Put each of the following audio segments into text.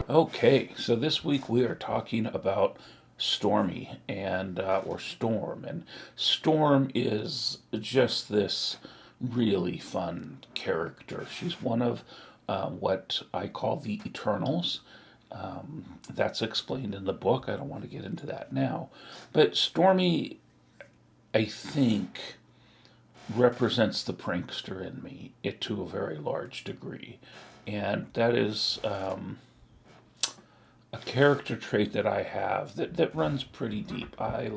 Okay, so this week we are talking about Stormy or Storm, and Storm is just this really fun character. She's one of what I call the Eternals. That's explained in the book. I don't want to get into that now, but Stormy, I think, represents the prankster in me it to a very large degree, and that is. A character trait that I have that runs pretty deep. I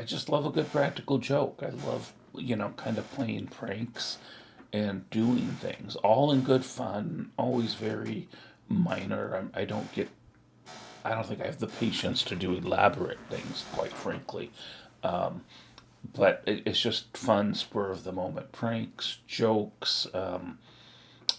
just love a good practical joke. I love, kind of playing pranks and doing things, all in good fun, always very minor. I don't think I have the patience to do elaborate things, quite frankly. But it's just fun, spur of the moment pranks, jokes.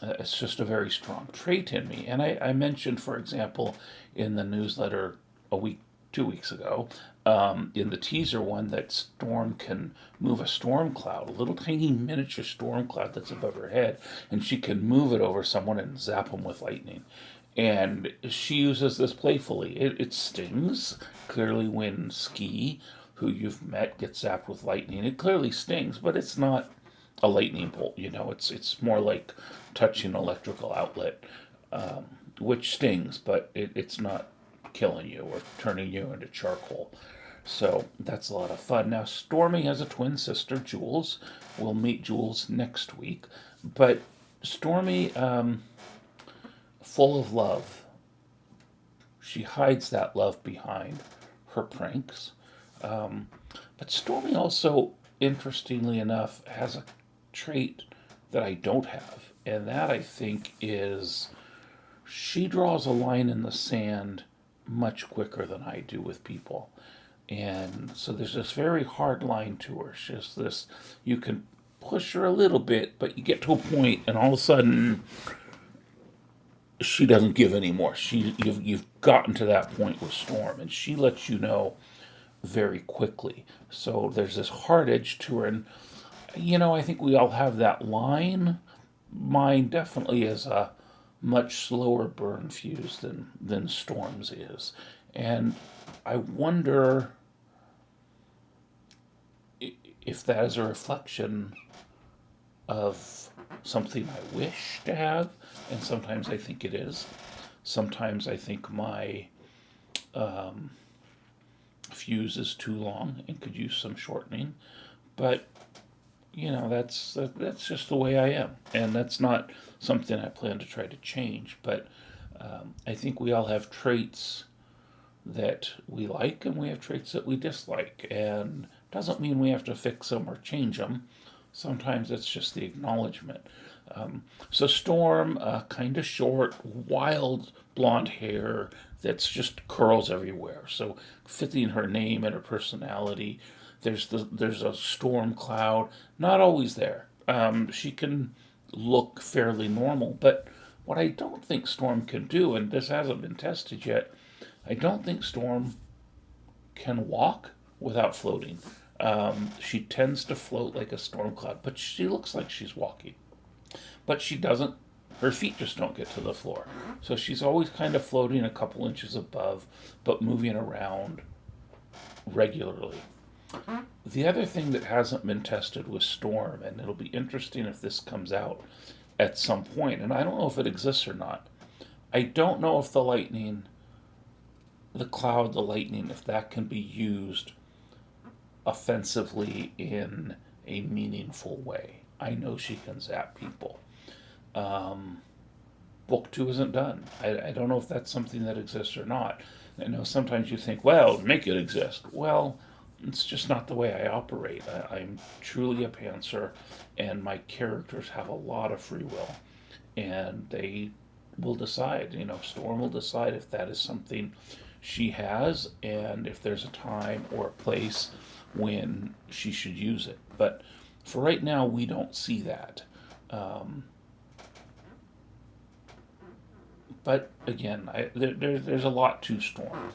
It's just a very strong trait in me. And I mentioned, for example, in the newsletter a week, 2 weeks ago, in the teaser one, that Storm can move a storm cloud, a little tiny miniature storm cloud that's above her head, and she can move it over someone and zap them with lightning. And she uses this playfully. It stings. Clearly, when Ski, who you've met, gets zapped with lightning, it clearly stings, but it's not a lightning bolt. It's more like touching an electrical outlet, which stings, but it's not killing you or turning you into charcoal. So that's a lot of fun. Now, Stormy has a twin sister, Jules. We'll meet Jules next week. But Stormy, full of love, she hides that love behind her pranks. Um, but Stormy also, interestingly enough, has a trait that I don't have. And that, I think, is she draws a line in the sand much quicker than I do with people. And so there's this very hard line to her. It's just this, you can push her a little bit, but you get to a point, and all of a sudden, she doesn't give anymore. You've gotten to that point with Storm, and she lets you know very quickly. So there's this hard edge to her, and I think we all have that line. Mine definitely is a much slower burn fuse than Storm's is, and I wonder if that is a reflection of something I wish to have, and sometimes I think it is. Sometimes I think my fuse is too long and could use some shortening, but that's just the way I am, and that's not something I plan to try to change. But I think we all have traits that we like, and we have traits that we dislike, and doesn't mean we have to fix them or change them. Sometimes it's just the acknowledgement. So Storm, kind of short, wild blonde hair that's just curls everywhere. So fitting her name and her personality. There's a storm cloud, not always there. She can look fairly normal, but what I don't think Storm can do, and this hasn't been tested yet, I don't think Storm can walk without floating. She tends to float like a storm cloud, but she looks like she's walking. But she doesn't, her feet just don't get to the floor. So she's always kind of floating a couple inches above, but moving around regularly. The other thing that hasn't been tested with Storm, and it'll be interesting if this comes out at some point, and I don't know if it exists or not. I don't know if the cloud, the lightning, if that can be used offensively in a meaningful way. I know she can zap people. Um, Book two isn't done. I don't know if that's something that exists or not. I know sometimes you think, well, make it exist. Well, it's just not the way I operate. I'm truly a pantser, and my characters have a lot of free will, and they will decide. Storm will decide if that is something she has, and if there's a time or a place when she should use it. But for right now, we don't see that. Um, but again, there's a lot to Storm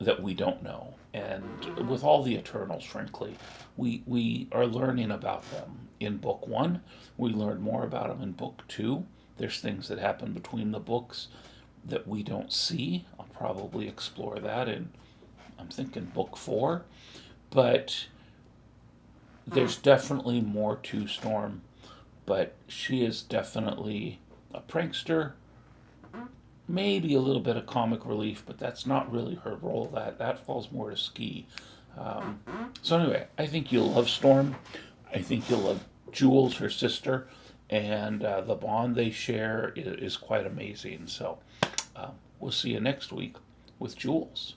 that we don't know. And with all the Eternals, frankly, we are learning about them in book one. We learn more about them in book two. there's things that happen between the books that we don't see. I'll probably explore that in, I'm thinking, book 4. But there's definitely more to Storm. But she is definitely a prankster, maybe a little bit of comic relief, but that's not really her role. That falls more to Ski. So anyway, I think you'll love Storm. I think you'll love Jules, her sister, and the bond they share is quite amazing. So we'll see you next week with Jules.